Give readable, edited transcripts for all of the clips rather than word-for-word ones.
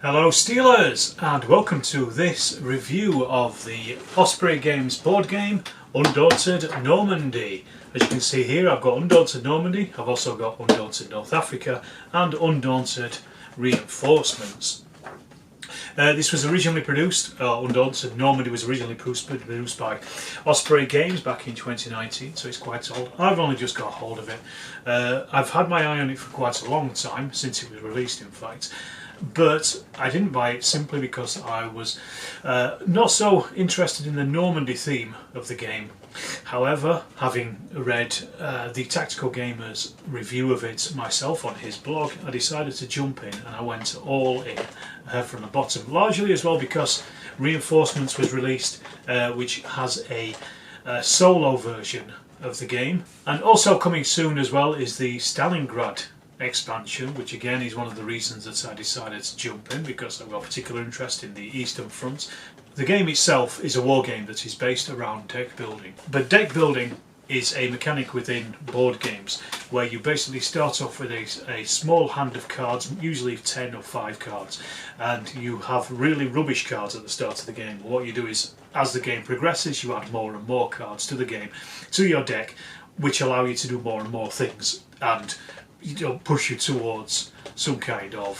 Hello Steelers, and welcome to this review of the Osprey Games board game Undaunted Normandy. As you can see here, I've got Undaunted Normandy, I've also got Undaunted North Africa and Undaunted Reinforcements. This was originally produced, Undaunted Normandy was originally produced by Osprey Games back in 2019, so it's quite old. I've only just got hold of it. I've had my eye on it for quite a long time, since it was released in fact. But I didn't buy it simply because I was not so interested in the Normandy theme of the game. However, having read the Tactical Gamer's review of it myself on his blog, I decided to jump in and I went all in from the bottom. Largely as well because Reinforcements was released, which has a solo version of the game. And also coming soon as well is the Stalingrad expansion, which again is one of the reasons that I decided to jump in, because I've got a particular interest in the Eastern Front. The game itself is a war game that is based around deck building, but deck building is a mechanic within board games where you basically start off with a small hand of cards, usually 10 or 5 cards, and you have really rubbish cards at the start of the game. What you do is, as the game progresses, you add more and more cards to the game, to your deck, which allow you to do more and more things and push you towards some kind of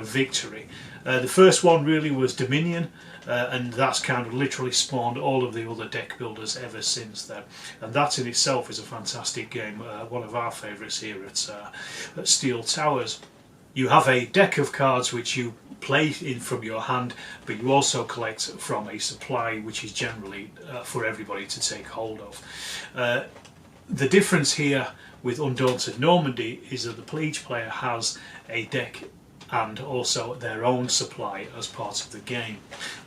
victory. The first one really was Dominion, and that's kind of literally spawned all of the other deck builders ever since then. And that in itself is a fantastic game, one of our favourites here at Steel Towers. You have a deck of cards which you play in from your hand, but you also collect from a supply which is generally for everybody to take hold of. The difference here with Undaunted Normandy is that each player has a deck and also their own supply as part of the game.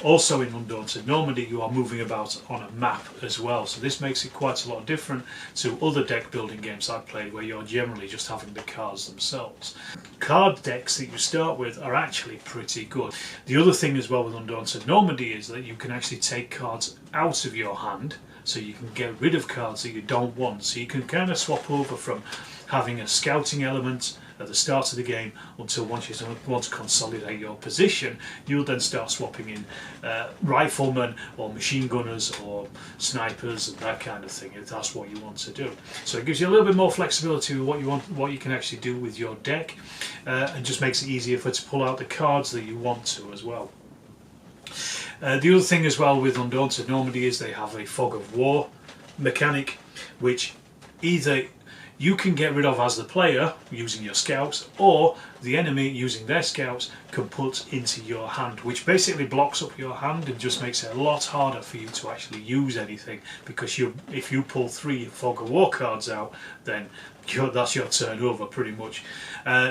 Also in Undaunted Normandy you are moving about on a map as well, so this makes it quite a lot different to other deck building games I've played where you're generally just having the cards themselves. Card decks that you start with are actually pretty good. The other thing as well with Undaunted Normandy is that you can actually take cards out of your hand, so you can get rid of cards that you don't want. So you can kind of swap over from having a scouting element at the start of the game until once you want to consolidate your position, you'll then start swapping in riflemen or machine gunners or snipers and that kind of thing, if that's what you want to do. So it gives you a little bit more flexibility with what you can actually do with your deck, and just makes it easier to pull out the cards that you want to as well. The other thing as well with Undaunted Normandy is they have a fog of war mechanic, which either you can get rid of as the player using your scouts, or the enemy using their scouts can put into your hand, which basically blocks up your hand and just makes it a lot harder for you to actually use anything, because if you pull 3 fog of war cards out, then that's your turn over pretty much.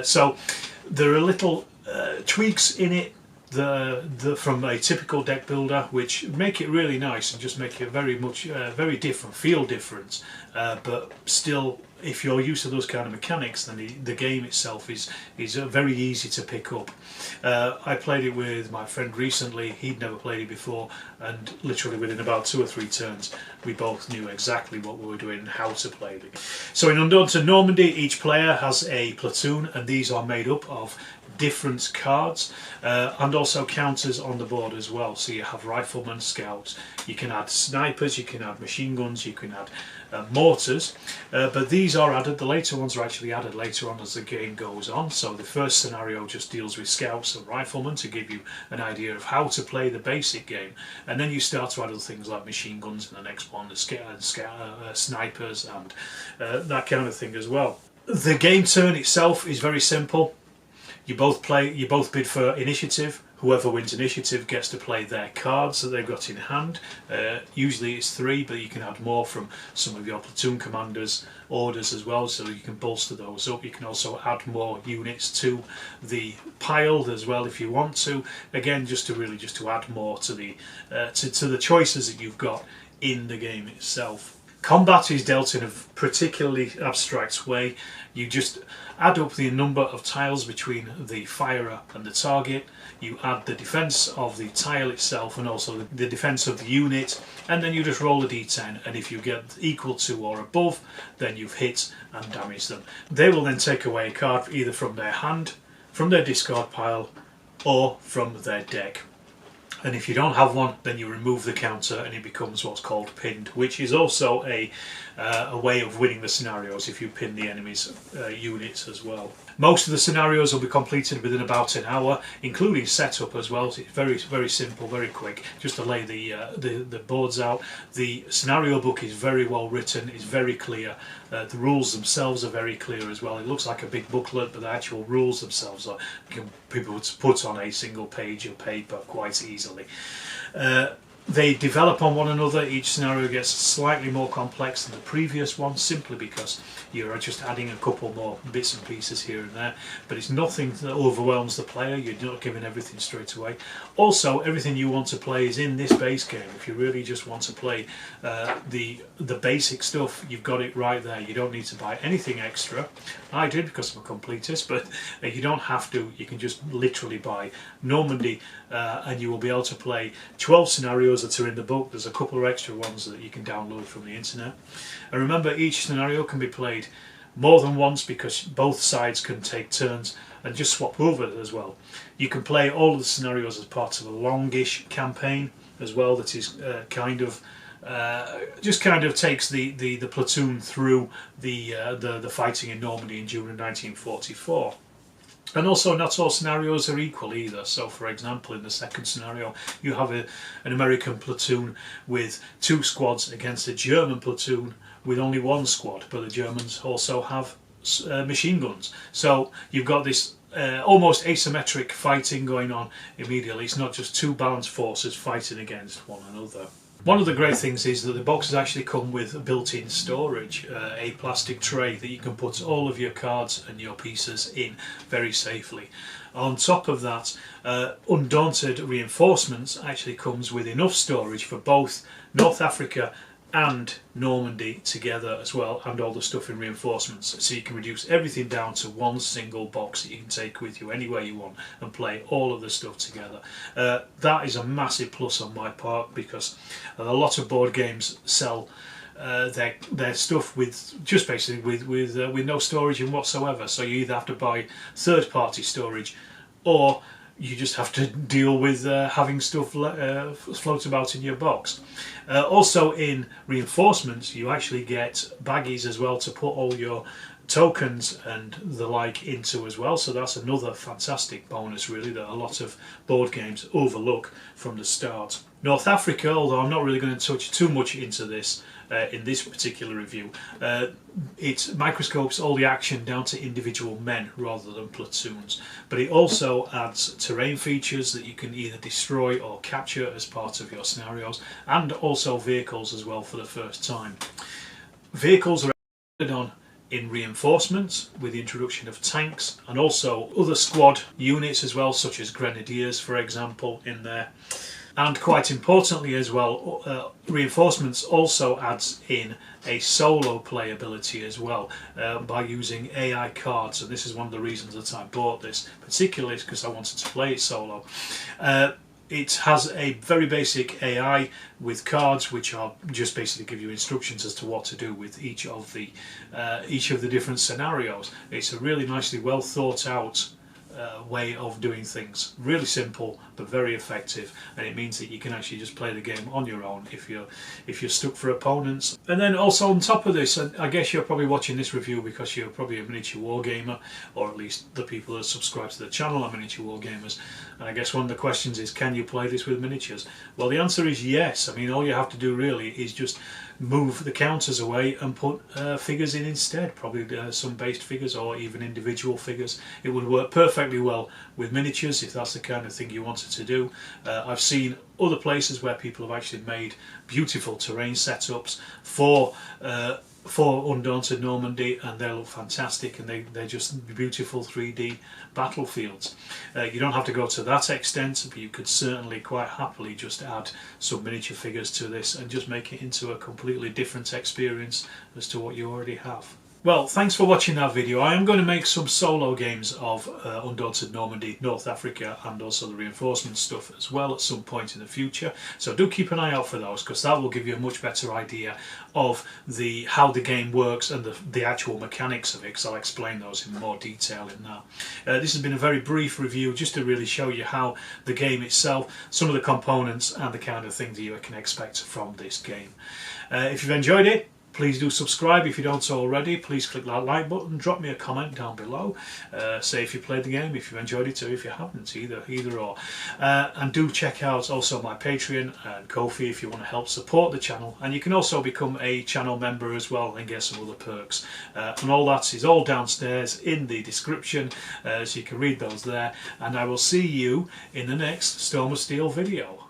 So there are little tweaks in it from a typical deck builder which make it really nice and just make it very different, feel different, but still, if you're used to those kind of mechanics, then the game itself is very easy to pick up. I played it with my friend recently. He'd never played it before, and literally within about 2 or 3 turns we both knew exactly what we were doing and how to play it. So in Undaunted Normandy each player has a platoon, and these are made up of different cards and also counters on the board as well. So you have riflemen, scouts, you can add snipers, you can add machine guns, you can add mortars, but these are added, the later ones are actually added later on as the game goes on. So the first scenario just deals with scouts and riflemen to give you an idea of how to play the basic game, and then you start to add other things like machine guns in the next one, snipers and that kind of thing as well. The game turn itself is very simple. You both bid for initiative. Whoever wins initiative gets to play their cards that they've got in hand. Usually it's 3, but you can add more from some of your platoon commanders' orders as well, so you can bolster those up. You can also add more units to the pile as well if you want to. Again, just to add more to the choices that you've got in the game itself. Combat is dealt in a particularly abstract way. You just add up the number of tiles between the firer and the target, you add the defense of the tile itself and also the defense of the unit, and then you just roll a d10, and if you get equal to or above, then you've hit and damaged them. They will then take away a card either from their hand, from their discard pile, or from their deck. And if you don't have one, then you remove the counter and it becomes what's called pinned, which is also a way of winning the scenarios if you pin the enemy's units as well. Most of the scenarios will be completed within about an hour, including setup as well. So it's very, very simple, very quick, just to lay the boards out. The scenario book is very well written, it's very clear. The rules themselves are very clear as well. It looks like a big booklet, but the actual rules themselves are people to put on a single page of paper quite easily. They develop on one another. Each scenario gets slightly more complex than the previous one, simply because you're just adding a couple more bits and pieces here and there, but it's nothing that overwhelms the player. You're not giving everything straight away. Also, everything you want to play is in this base game. If you really just want to play the basic stuff, you've got it right there. You don't need to buy anything extra. I did because I'm a completist, but you don't have to. You can just literally buy Normandy and you will be able to play 12 scenarios that are in the book. There's a couple of extra ones that you can download from the internet. And remember, each scenario can be played more than once because both sides can take turns and just swap over as well. You can play all of the scenarios as part of a longish campaign as well, that is just kind of takes the platoon through the fighting in Normandy in June of 1944. And also, not all scenarios are equal either. So, for example, in the second scenario, you have an American platoon with 2 squads against a German platoon with only 1 squad, but the Germans also have machine guns. So you've got this almost asymmetric fighting going on immediately. It's not just 2 balanced forces fighting against one another. One of the great things is that the boxes actually come with built-in storage, a plastic tray that you can put all of your cards and your pieces in very safely. On top of that, Undaunted Reinforcements actually comes with enough storage for both North Africa and Normandy together as well, and all the stuff in Reinforcements, so you can reduce everything down to one single box that you can take with you anywhere you want and play all of the stuff together. That is a massive plus on my part, because a lot of board games sell their stuff with just basically with no storage in whatsoever. So you either have to buy third-party storage, or you just have to deal with having stuff float about in your box. Also in Reinforcements, you actually get baggies as well to put all your tokens and the like into as well, so that's another fantastic bonus really that a lot of board games overlook from the start. North Africa, although I'm not really going to touch too much into this in this particular review, it microscopes all the action down to individual men rather than platoons, but it also adds terrain features that you can either destroy or capture as part of your scenarios, and also vehicles as well for the first time. Vehicles are added on in Reinforcements with the introduction of tanks, and also other squad units as well, such as grenadiers for example in there. And quite importantly as well, Reinforcements also adds in a solo playability as well by using AI cards, and this is one of the reasons that I bought this, particularly because I wanted to play it solo. It has a very basic AI with cards which are just basically give you instructions as to what to do with each of the different scenarios. It's a really nicely well thought out way of doing things. Really simple but very effective, and it means that you can actually just play the game on your own if you're stuck for opponents. And then also on top of this, and I guess you're probably watching this review because you're probably a miniature wargamer, or at least the people that subscribe to the channel are miniature wargamers, and I guess one of the questions is, can you play this with miniatures? Well, the answer is yes. I mean, all you have to do really is just move the counters away and put figures in instead, probably some based figures or even individual figures. It would work perfectly well with miniatures if that's the kind of thing you wanted to do. I've seen other places where people have actually made beautiful terrain setups for Undaunted Normandy, and they look fantastic, and they're just beautiful 3D battlefields. You don't have to go to that extent, but you could certainly quite happily just add some miniature figures to this and just make it into a completely different experience as to what you already have. Well, thanks for watching that video. I am going to make some solo games of Undaunted Normandy, North Africa, and also the reinforcement stuff as well at some point in the future. So do keep an eye out for those, because that will give you a much better idea of how the game works and the actual mechanics of it, because I'll explain those in more detail in that. This has been a very brief review just to really show you how the game itself, some of the components and the kind of things that you can expect from this game. If you've enjoyed it, please do subscribe if you don't already. Please click that like button, drop me a comment down below, say if you played the game, if you've enjoyed it, or if you haven't, either or. And do check out also my Patreon and Ko-fi if you want to help support the channel, and you can also become a channel member as well and get some other perks, and all that is all downstairs in the description, so you can read those there, and I will see you in the next Storm of Steel video.